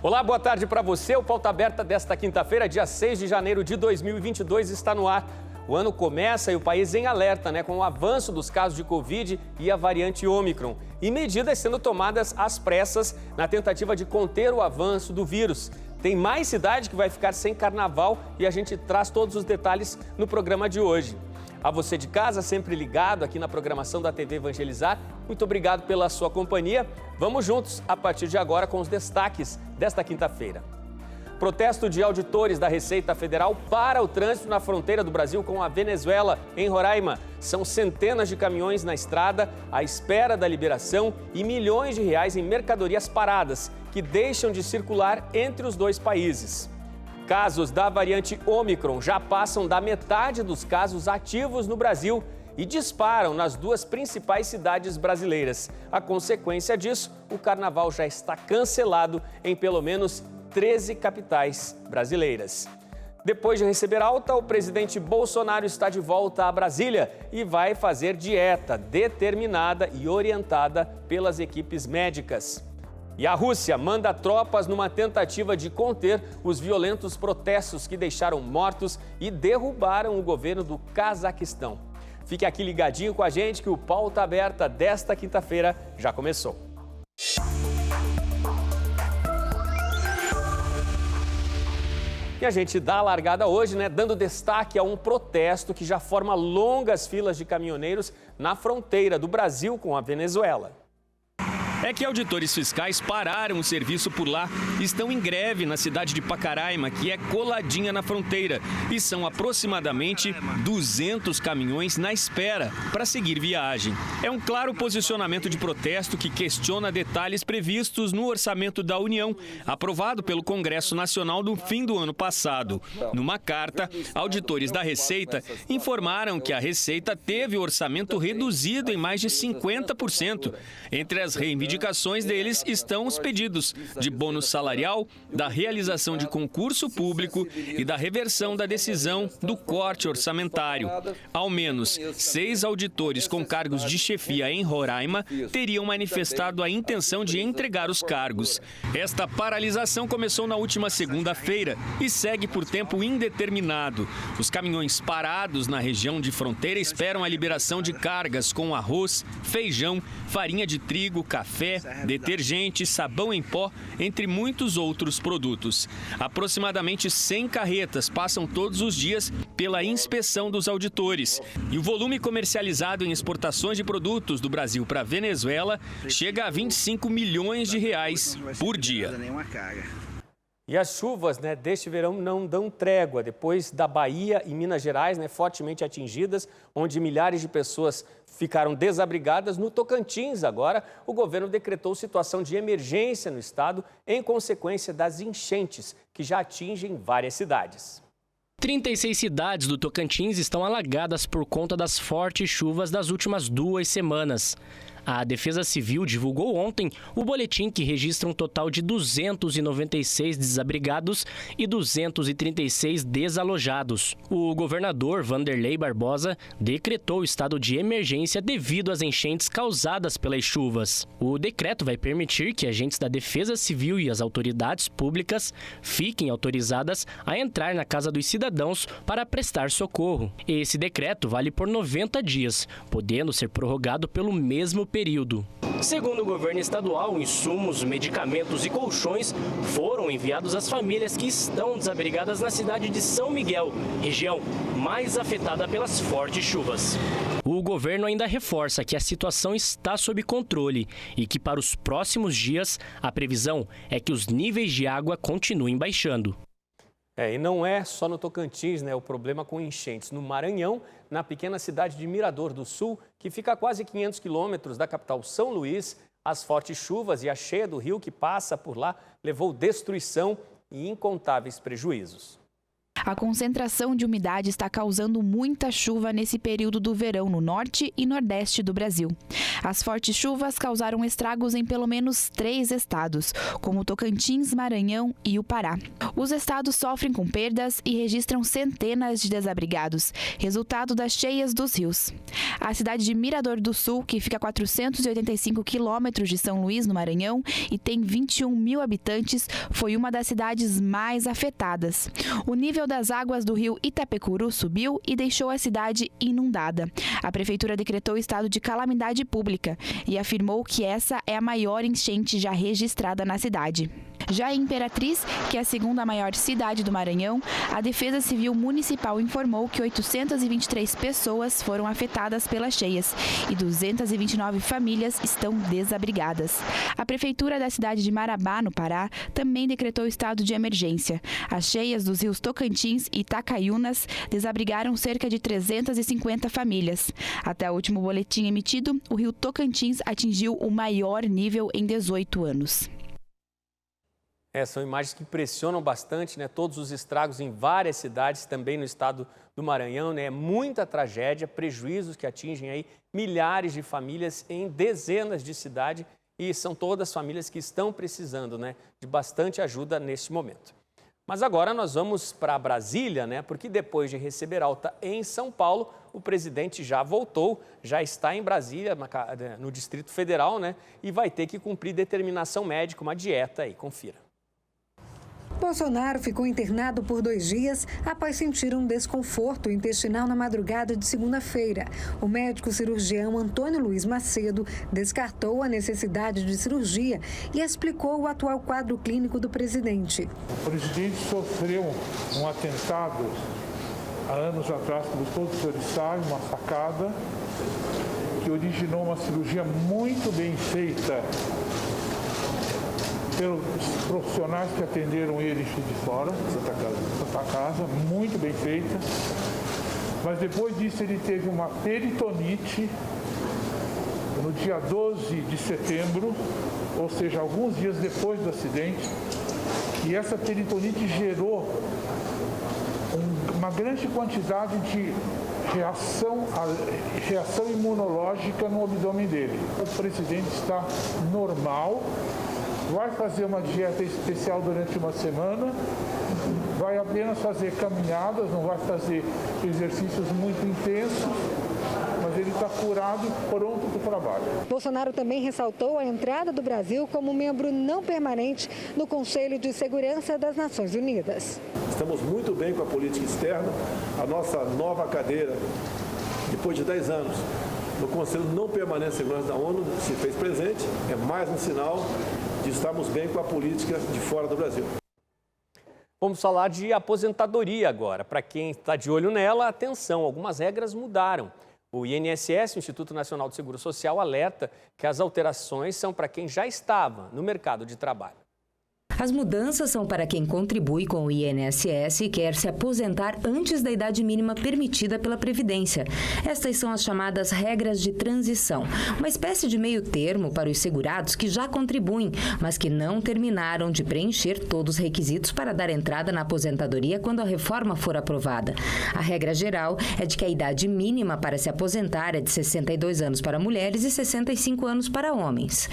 Olá, boa tarde para você. O Pauta Aberta desta quinta-feira, dia 6 de janeiro de 2022, está no ar. O ano começa e o país em alerta, com o avanço dos casos de Covid e a variante Ômicron. E medidas sendo tomadas às pressas na tentativa de conter o avanço do vírus. Tem mais cidade que vai ficar sem carnaval e a gente traz todos os detalhes no programa de hoje. A você de casa, sempre ligado aqui na programação da TV Evangelizar, muito obrigado pela sua companhia. Vamos juntos a partir de agora com os destaques desta quinta-feira. Protesto de auditores da Receita Federal para o trânsito na fronteira do Brasil com a Venezuela, em Roraima. São centenas de caminhões na estrada à espera da liberação e milhões de reais em mercadorias paradas que deixam de circular entre os dois países. Casos da variante Ômicron já passam da metade dos casos ativos no Brasil e disparam nas duas principais cidades brasileiras. A consequência disso, o carnaval já está cancelado em pelo menos 13 capitais brasileiras. Depois de receber alta, o presidente Bolsonaro está de volta a Brasília e vai fazer dieta determinada e orientada pelas equipes médicas. E a Rússia manda tropas numa tentativa de conter os violentos protestos que deixaram mortos e derrubaram o governo do Cazaquistão. Fique aqui ligadinho com a gente que o Pauta Aberta desta quinta-feira já começou. E a gente dá a largada hoje, dando destaque a um protesto que já forma longas filas de caminhoneiros na fronteira do Brasil com a Venezuela. É que auditores fiscais pararam o serviço por lá, estão em greve na cidade de Pacaraima, que é coladinha na fronteira, e são aproximadamente 200 caminhões na espera para seguir viagem. É um claro posicionamento de protesto que questiona detalhes previstos no orçamento da União, aprovado pelo Congresso Nacional no fim do ano passado. Numa carta, auditores da Receita informaram que a Receita teve o orçamento reduzido em mais de 50%. Entre as reivindicações deles estão os pedidos de bônus salarial, da realização de concurso público e da reversão da decisão do corte orçamentário. Ao menos 6 auditores com cargos de chefia em Roraima teriam manifestado a intenção de entregar os cargos. Esta paralisação começou na última segunda-feira e segue por tempo indeterminado. Os caminhões parados na região de fronteira esperam a liberação de cargas com arroz, feijão, farinha de trigo, café, detergente, sabão em pó, entre muitos outros produtos. Aproximadamente 100 carretas passam todos os dias pela inspeção dos auditores. E o volume comercializado em exportações de produtos do Brasil para a Venezuela chega a 25 milhões de reais por dia. E as chuvas deste verão não dão trégua. Depois da Bahia e Minas Gerais, fortemente atingidas, onde milhares de pessoas ficaram desabrigadas, no Tocantins agora, o governo decretou situação de emergência no estado em consequência das enchentes que já atingem várias cidades. 36 cidades do Tocantins estão alagadas por conta das fortes chuvas das últimas 2 semanas. A Defesa Civil divulgou ontem o boletim que registra um total de 296 desabrigados e 236 desalojados. O governador Vanderlei Barbosa decretou o estado de emergência devido às enchentes causadas pelas chuvas. O decreto vai permitir que agentes da Defesa Civil e as autoridades públicas fiquem autorizadas a entrar na casa dos cidadãos para prestar socorro. Esse decreto vale por 90 dias, podendo ser prorrogado pelo mesmo período. Segundo o governo estadual, insumos, medicamentos e colchões foram enviados às famílias que estão desabrigadas na cidade de São Miguel, região mais afetada pelas fortes chuvas. O governo ainda reforça que a situação está sob controle e que para os próximos dias a previsão é que os níveis de água continuem baixando. E não é só no Tocantins, o problema com enchentes. No Maranhão, na pequena cidade de Mirador do Sul, que fica a quase 500 quilômetros da capital São Luís, as fortes chuvas e a cheia do rio que passa por lá levou destruição e incontáveis prejuízos. A concentração de umidade está causando muita chuva nesse período do verão no norte e nordeste do Brasil. As fortes chuvas causaram estragos em pelo menos 3 estados, como Tocantins, Maranhão e o Pará. Os estados sofrem com perdas e registram centenas de desabrigados, resultado das cheias dos rios. A cidade de Mirador do Sul, que fica a 485 quilômetros de São Luís, no Maranhão, e tem 21 mil habitantes, foi uma das cidades mais afetadas. O nível das águas do rio Itapecuru subiu e deixou a cidade inundada. A prefeitura decretou estado de calamidade pública e afirmou que essa é a maior enchente já registrada na cidade. Já em Imperatriz, que é a segunda maior cidade do Maranhão, a Defesa Civil Municipal informou que 823 pessoas foram afetadas pelas cheias e 229 famílias estão desabrigadas. A Prefeitura da cidade de Marabá, no Pará, também decretou estado de emergência. As cheias dos rios Tocantins e Itacaiunas desabrigaram cerca de 350 famílias. Até o último boletim emitido, o rio Tocantins atingiu o maior nível em 18 anos. São imagens que impressionam bastante, né? Todos os estragos em várias cidades, também no estado do Maranhão, né? Muita tragédia, prejuízos que atingem aí milhares de famílias em dezenas de cidades e são todas famílias que estão precisando, né, de bastante ajuda neste momento. Mas agora nós vamos para Brasília, né? Porque depois de receber alta em São Paulo, o presidente já voltou, já está em Brasília, no Distrito Federal, né? E vai ter que cumprir determinação médica, uma dieta aí, confira. Bolsonaro ficou internado por 2 dias após sentir um desconforto intestinal na madrugada de segunda-feira. O médico cirurgião Antônio Luiz Macedo descartou a necessidade de cirurgia e explicou o atual quadro clínico do presidente. O presidente sofreu um atentado há anos atrás, como todos os senhores sabem, uma facada que originou uma cirurgia muito bem feita pelos profissionais que atenderam ele de fora, Santa Casa, muito bem feita. Mas depois disso ele teve uma peritonite no dia 12 de setembro, ou seja, alguns dias depois do acidente. E essa peritonite gerou uma grande quantidade de reação imunológica no abdômen dele. O presidente está normal. Vai fazer uma dieta especial durante uma semana, vai apenas fazer caminhadas, não vai fazer exercícios muito intensos, mas ele está curado e pronto para o trabalho. Bolsonaro também ressaltou a entrada do Brasil como membro não permanente no Conselho de Segurança das Nações Unidas. Estamos muito bem com a política externa, a nossa nova cadeira, depois de 10 anos, no Conselho Não Permanente de Segurança da ONU se fez presente, é mais um sinal de estarmos bem com a política de fora do Brasil. Vamos falar de aposentadoria agora. Para quem está de olho nela, atenção, algumas regras mudaram. O INSS, o Instituto Nacional de Seguro Social, alerta que as alterações são para quem já estava no mercado de trabalho. As mudanças são para quem contribui com o INSS e quer se aposentar antes da idade mínima permitida pela Previdência. Estas são as chamadas regras de transição, uma espécie de meio termo para os segurados que já contribuem, mas que não terminaram de preencher todos os requisitos para dar entrada na aposentadoria quando a reforma for aprovada. A regra geral é de que a idade mínima para se aposentar é de 62 anos para mulheres e 65 anos para homens.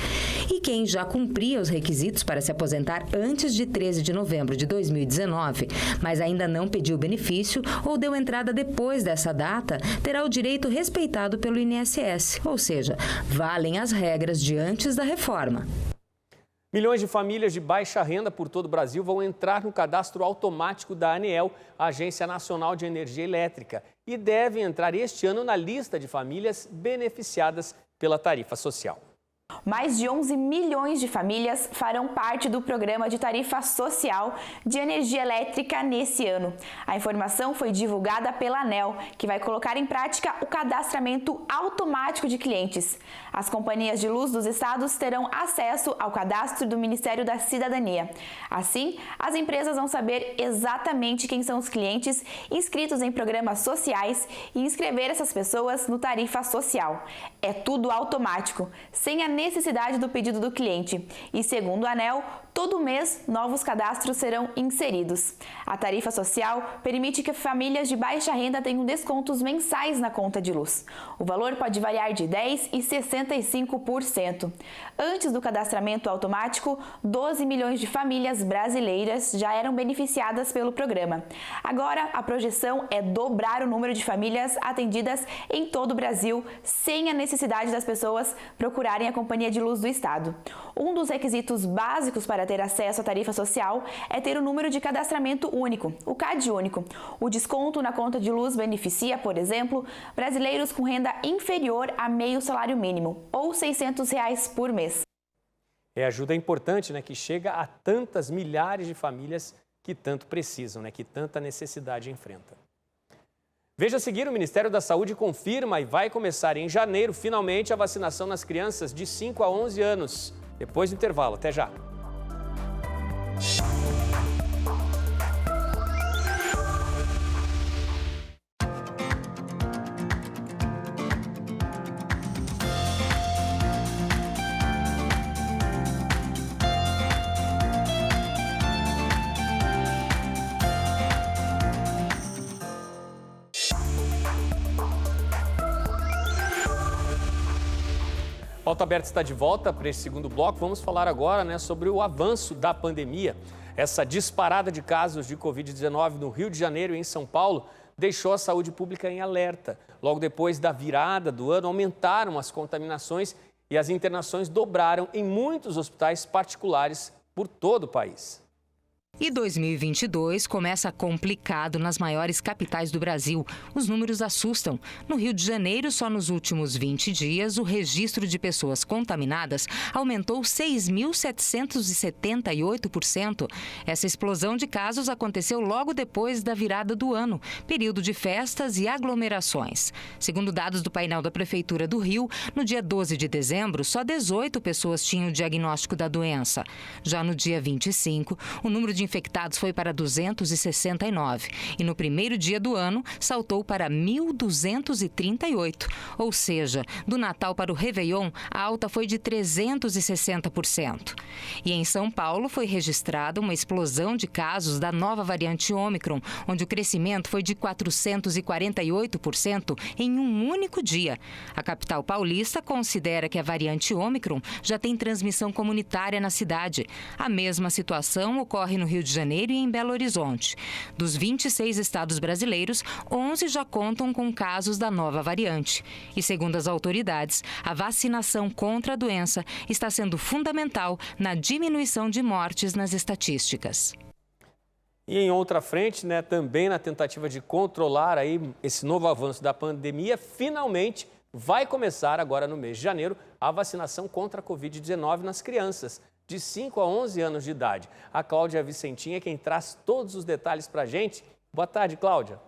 E quem já cumpria os requisitos para se aposentar antes de 13 de novembro de 2019, mas ainda não pediu benefício ou deu entrada depois dessa data, terá o direito respeitado pelo INSS, ou seja, valem as regras de antes da reforma. Milhões de famílias de baixa renda por todo o Brasil vão entrar no cadastro automático da ANEEL, a Agência Nacional de Energia Elétrica, e devem entrar este ano na lista de famílias beneficiadas pela tarifa social. Mais de 11 milhões de famílias farão parte do programa de tarifa social de energia elétrica nesse ano. A informação foi divulgada pela ANEEL, que vai colocar em prática o cadastramento automático de clientes. As companhias de luz dos estados terão acesso ao cadastro do Ministério da Cidadania. Assim, as empresas vão saber exatamente quem são os clientes inscritos em programas sociais e inscrever essas pessoas no tarifa social. É tudo automático, sem a necessidade necessidade do pedido do cliente. E segundo a ANEEL, todo mês novos cadastros serão inseridos. A tarifa social permite que famílias de baixa renda tenham descontos mensais na conta de luz. O valor pode variar de 10% e 65%. Antes do cadastramento automático, 12 milhões de famílias brasileiras já eram beneficiadas pelo programa. Agora, a projeção é dobrar o número de famílias atendidas em todo o Brasil, sem a necessidade das pessoas procurarem a Companhia de Luz do Estado. Um dos requisitos básicos para ter acesso à tarifa social é ter o número de cadastramento único, o CAD único. O desconto na conta de luz beneficia, por exemplo, brasileiros com renda inferior a meio salário mínimo, ou R$ 600 por mês. Ajuda importante, né, que chega a tantas milhares de famílias que tanto precisam, né, que tanta necessidade enfrenta. Veja a seguir, o Ministério da Saúde confirma e vai começar em janeiro, finalmente, a vacinação nas crianças de 5 a 11 anos. Depois do intervalo, até já. Pauta Aberta está de volta para esse segundo bloco. Vamos falar agora, né, sobre o avanço da pandemia. Essa disparada de casos de Covid-19 no Rio de Janeiro e em São Paulo deixou a saúde pública em alerta. Logo depois da virada do ano, aumentaram as contaminações e as internações dobraram em muitos hospitais particulares por todo o país. E 2022 começa complicado nas maiores capitais do Brasil. Os números assustam. No Rio de Janeiro, só nos últimos 20 dias, o registro de pessoas contaminadas aumentou 6.778%. Essa explosão de casos aconteceu logo depois da virada do ano, período de festas e aglomerações. Segundo dados do painel da Prefeitura do Rio, no dia 12 de dezembro, só 18 pessoas tinham o diagnóstico da doença. Já no dia 25, o número de infectados foi para 269 e no primeiro dia do ano saltou para 1.238, ou seja, do Natal para o Réveillon, a alta foi de 360%. E em São Paulo foi registrada uma explosão de casos da nova variante Ômicron, onde o crescimento foi de 448% em um único dia. A capital paulista considera que a variante Ômicron já tem transmissão comunitária na cidade. A mesma situação ocorre no Rio de Janeiro e em Belo Horizonte. Dos 26 estados brasileiros, 11 já contam com casos da nova variante. E, segundo as autoridades, a vacinação contra a doença está sendo fundamental na diminuição de mortes nas estatísticas. E em outra frente, né, também na tentativa de controlar aí esse novo avanço da pandemia, finalmente vai começar agora no mês de janeiro a vacinação contra a Covid-19 nas crianças de 5 a 11 anos de idade. A Cláudia Vicentinha é quem traz todos os detalhes para a gente. Boa tarde, Cláudia.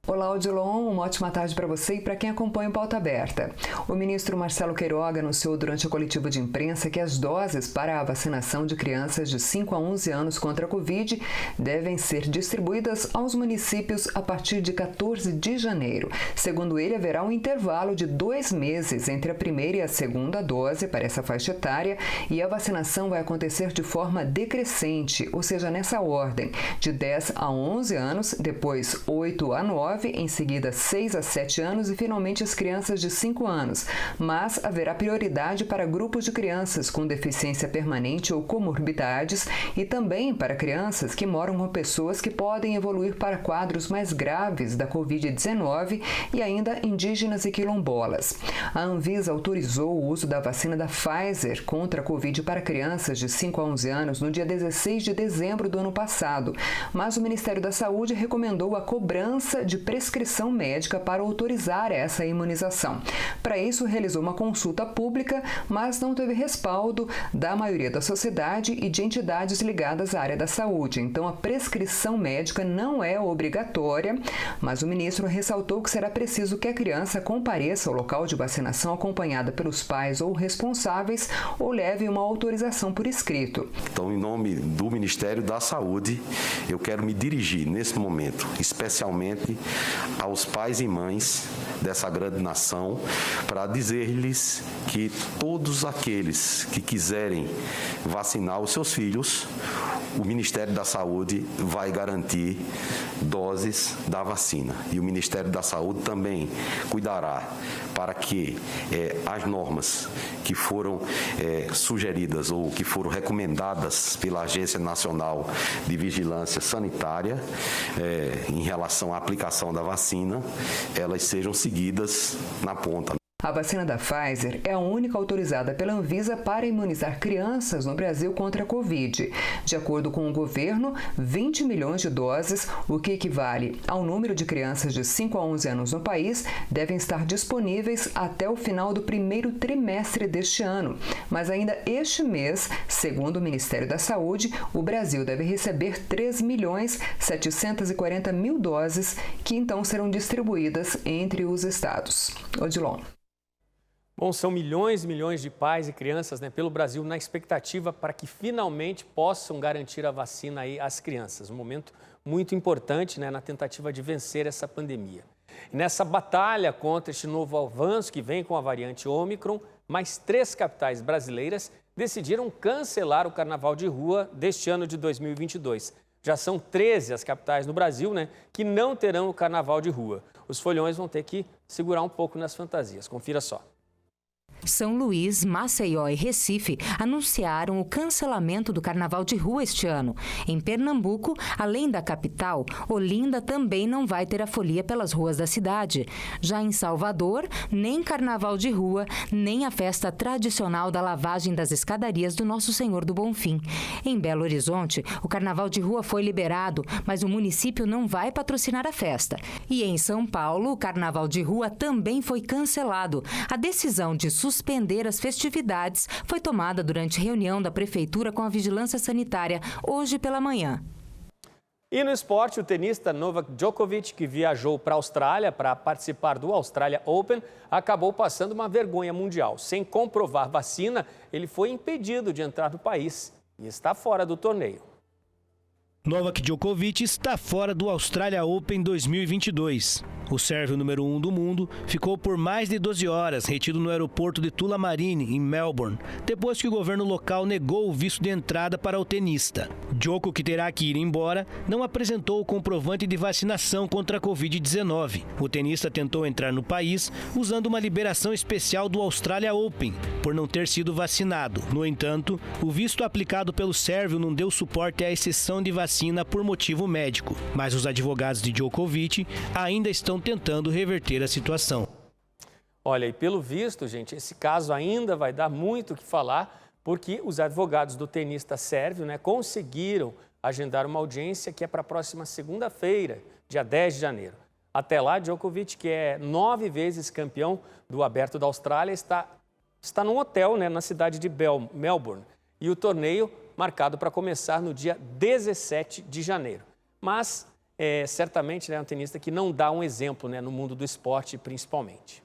Olá, Odilon. Uma ótima tarde para você e para quem acompanha o Pauta Aberta. O ministro Marcelo Queiroga anunciou durante a coletiva de imprensa que as doses para a vacinação de crianças de 5 a 11 anos contra a Covid devem ser distribuídas aos municípios a partir de 14 de janeiro. Segundo ele, haverá um intervalo de 2 meses entre a primeira e a segunda dose para essa faixa etária e a vacinação vai acontecer de forma decrescente, ou seja, nessa ordem, de 10 a 11 anos, depois 8 a 9, em seguida 6 a 7 anos e finalmente as crianças de 5 anos. Mas haverá prioridade para grupos de crianças com deficiência permanente ou comorbidades e também para crianças que moram com pessoas que podem evoluir para quadros mais graves da Covid-19 e ainda indígenas e quilombolas. A Anvisa autorizou o uso da vacina da Pfizer contra a Covid para crianças de 5 a 11 anos no dia 16 de dezembro do ano passado, mas o Ministério da Saúde recomendou a cobrança de prescrição médica para autorizar essa imunização. Para isso, realizou uma consulta pública, mas não teve respaldo da maioria da sociedade e de entidades ligadas à área da saúde. Então, a prescrição médica não é obrigatória, mas o ministro ressaltou que será preciso que a criança compareça ao local de vacinação acompanhada pelos pais ou responsáveis ou leve uma autorização por escrito. Então, em nome do Ministério da Saúde, eu quero me dirigir nesse momento, especialmente aos pais e mães dessa grande nação para dizer-lhes que todos aqueles que quiserem vacinar os seus filhos, o Ministério da Saúde vai garantir doses da vacina. E o Ministério da Saúde também cuidará para que as normas que foram sugeridas ou que foram recomendadas pela Agência Nacional de Vigilância Sanitária em relação à aplicação da vacina, elas sejam seguidas na ponta. A vacina da Pfizer é a única autorizada pela Anvisa para imunizar crianças no Brasil contra a Covid. De acordo com o governo, 20 milhões de doses, o que equivale ao número de crianças de 5 a 11 anos no país, devem estar disponíveis até o final do primeiro trimestre deste ano. Mas ainda este mês, segundo o Ministério da Saúde, o Brasil deve receber 3.740.000 doses, que então serão distribuídas entre os estados. Odilon. Bom, são milhões e milhões de pais e crianças, pelo Brasil na expectativa para que finalmente possam garantir a vacina aí às crianças. Um momento muito importante, na tentativa de vencer essa pandemia. E nessa batalha contra este novo avanço que vem com a variante Ômicron, mais 3 capitais brasileiras decidiram cancelar o carnaval de rua deste ano de 2022. Já são 13 as capitais no Brasil, que não terão o carnaval de rua. Os folhões vão ter que segurar um pouco nas fantasias. Confira só. São Luís, Maceió e Recife anunciaram o cancelamento do carnaval de rua este ano. Em Pernambuco, além da capital, Olinda também não vai ter a folia pelas ruas da cidade. Já em Salvador, nem carnaval de rua, nem a festa tradicional da lavagem das escadarias do Nosso Senhor do Bonfim. Em Belo Horizonte, o carnaval de rua foi liberado, mas o município não vai patrocinar a festa. E em São Paulo, o carnaval de rua também foi cancelado. A decisão de suspender as festividades foi tomada durante reunião da Prefeitura com a Vigilância Sanitária hoje pela manhã. E no esporte, o tenista Novak Djokovic, que viajou para a Austrália para participar do Australia Open, acabou passando uma vergonha mundial. Sem comprovar vacina, ele foi impedido de entrar no país e está fora do torneio. Novak Djokovic está fora do Australia Open 2022. O sérvio número 1 do mundo ficou por mais de 12 horas retido no aeroporto de Tullamarine, em Melbourne, depois que o governo local negou o visto de entrada para o tenista. Djoko, que terá que ir embora, não apresentou o comprovante de vacinação contra a Covid-19. O tenista tentou entrar no país usando uma liberação especial do Australia Open, por não ter sido vacinado. No entanto, o visto aplicado pelo sérvio não deu suporte à exceção de vacina por motivo médico. Mas os advogados de Djokovic ainda estão tentando reverter a situação. Olha, e pelo visto, gente, esse caso ainda vai dar muito o que falar, porque os advogados do tenista sérvio, conseguiram agendar uma audiência que é para a próxima segunda-feira, dia 10 de janeiro. Até lá, Djokovic, que é 9 vezes campeão do Aberto da Austrália, está num hotel, na cidade de Melbourne. E o torneio marcado para começar no dia 17 de janeiro. Mas certamente é um tenista que não dá um exemplo no mundo do esporte, principalmente.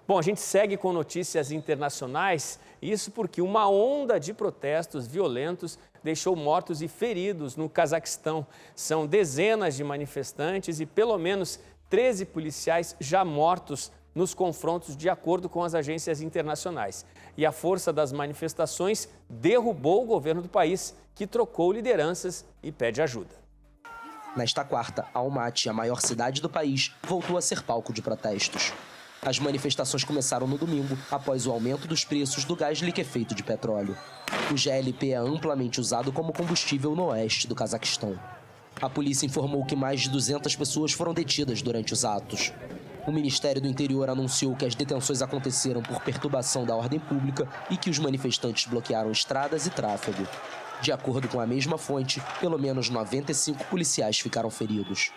Bom, a gente segue com notícias internacionais, isso porque uma onda de protestos violentos deixou mortos e feridos no Cazaquistão. São dezenas de manifestantes e pelo menos 13 policiais já mortos nos confrontos, de acordo com as agências internacionais. E a força das manifestações derrubou o governo do país, que trocou lideranças e pede ajuda. Nesta quarta, Almaty, a maior cidade do país, voltou a ser palco de protestos. As manifestações começaram no domingo, após o aumento dos preços do gás liquefeito de petróleo. O GLP é amplamente usado como combustível no oeste do Cazaquistão. A polícia informou que mais de 200 pessoas foram detidas durante os atos. O Ministério do Interior anunciou que as detenções aconteceram por perturbação da ordem pública e que os manifestantes bloquearam estradas e tráfego. De acordo com a mesma fonte, pelo menos 95 policiais ficaram feridos.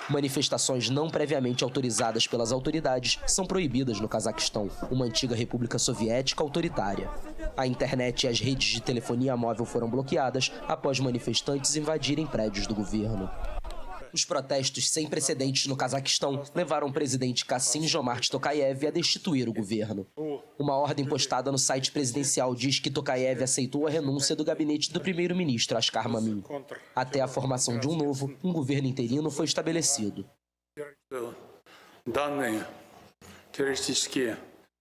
Manifestações não previamente autorizadas pelas autoridades são proibidas no Cazaquistão, uma antiga república soviética autoritária. A internet e as redes de telefonia móvel foram bloqueadas após manifestantes invadirem prédios do governo. Os protestos sem precedentes no Cazaquistão levaram o presidente Kassym-Jomart Tokayev a destituir o governo. Uma ordem postada no site presidencial diz que Tokayev aceitou a renúncia do gabinete do primeiro-ministro Askar Mamin. Até a formação de um novo, um governo interino foi estabelecido.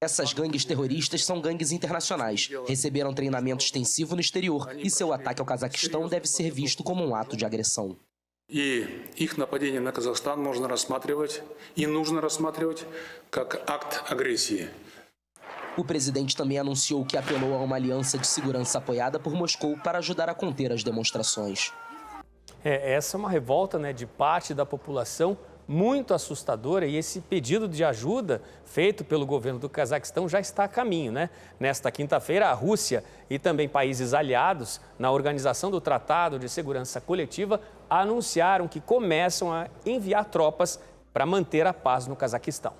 Essas gangues terroristas são gangues internacionais. Receberam treinamento extensivo no exterior e seu ataque ao Cazaquistão deve ser visto como um ato de agressão. И их нападение на Казахстан можно рассматривать и нужно рассматривать как акт агрессии. O presidente também anunciou que apelou a uma aliança de segurança apoiada por Moscou para ajudar a conter as demonstrações. Essa é uma revolta, né, de parte da população muito assustadora, e esse pedido de ajuda feito pelo governo do Cazaquistão já está a caminho, né? Nesta quinta-feira, a Rússia e também países aliados na Organização do Tratado de Segurança Coletiva anunciaram que começam a enviar tropas para manter a paz no Cazaquistão.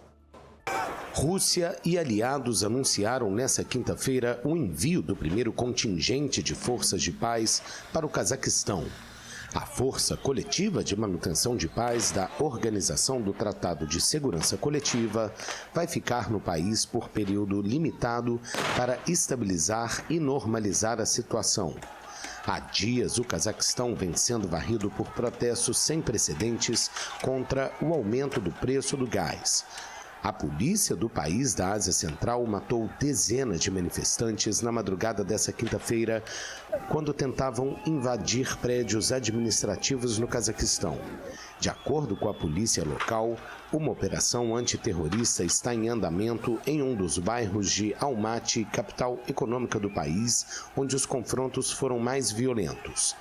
Rússia e aliados anunciaram nesta quinta-feira o envio do primeiro contingente de forças de paz para o Cazaquistão. A Força Coletiva de Manutenção de Paz da Organização do Tratado de Segurança Coletiva vai ficar no país por período limitado para estabilizar e normalizar a situação. Há dias, o Cazaquistão vem sendo varrido por protestos sem precedentes contra o aumento do preço do gás. A polícia do país da Ásia Central matou dezenas de manifestantes na madrugada dessa quinta-feira, quando tentavam invadir prédios administrativos no Cazaquistão. De acordo com a polícia local, uma operação antiterrorista está em andamento em um dos bairros de Almaty, capital econômica do país, onde os confrontos foram mais violentos.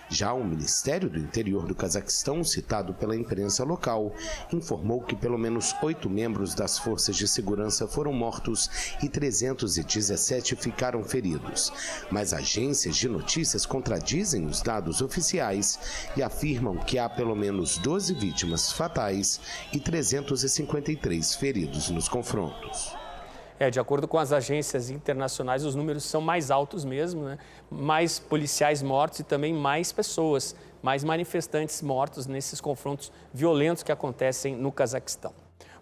Já o Ministério do Interior do Cazaquistão, citado pela imprensa local, informou que pelo menos 8 membros das forças de segurança foram mortos e 317 ficaram feridos. Mas agências de notícias contradizem os dados oficiais e afirmam que há pelo menos 12 vítimas fatais e 353 feridos nos confrontos. De acordo com as agências internacionais, os números são mais altos mesmo, né? Mais policiais mortos e também mais pessoas, mais manifestantes mortos nesses confrontos violentos que acontecem no Cazaquistão.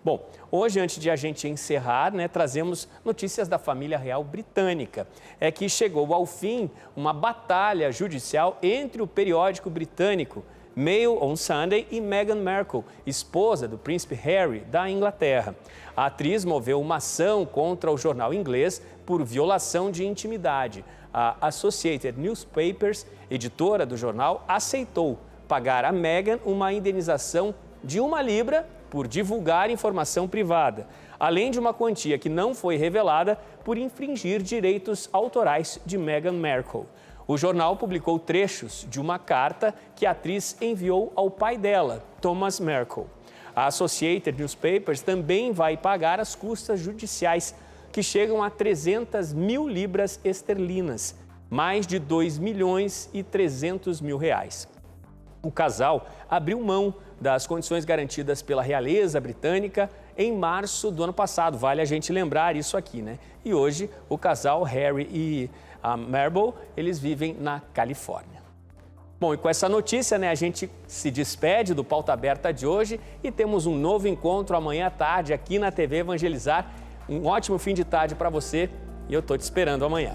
Bom, hoje, antes de a gente encerrar, né, trazemos notícias da família real britânica. É que chegou ao fim uma batalha judicial entre o periódico britânico Mail on Sunday e Meghan Markle, esposa do príncipe Harry, da Inglaterra. A atriz moveu uma ação contra o jornal inglês por violação de intimidade. A Associated Newspapers, editora do jornal, aceitou pagar a Meghan uma indenização de £1 por divulgar informação privada, além de uma quantia que não foi revelada por infringir direitos autorais de Meghan Markle. O jornal publicou trechos de uma carta que a atriz enviou ao pai dela, Thomas Markle. A Associated Newspapers também vai pagar as custas judiciais, que chegam a 300 mil libras esterlinas, mais de R$2.300.000. O casal abriu mão das condições garantidas pela realeza britânica em março do ano passado. Vale a gente lembrar isso aqui, né? E hoje o casal Harry e a Markle, eles vivem na Califórnia. Bom, e com essa notícia, né, a gente se despede do Pauta Aberta de hoje e temos um novo encontro amanhã à tarde aqui na TV Evangelizar. Um ótimo fim de tarde para você e eu estou te esperando amanhã.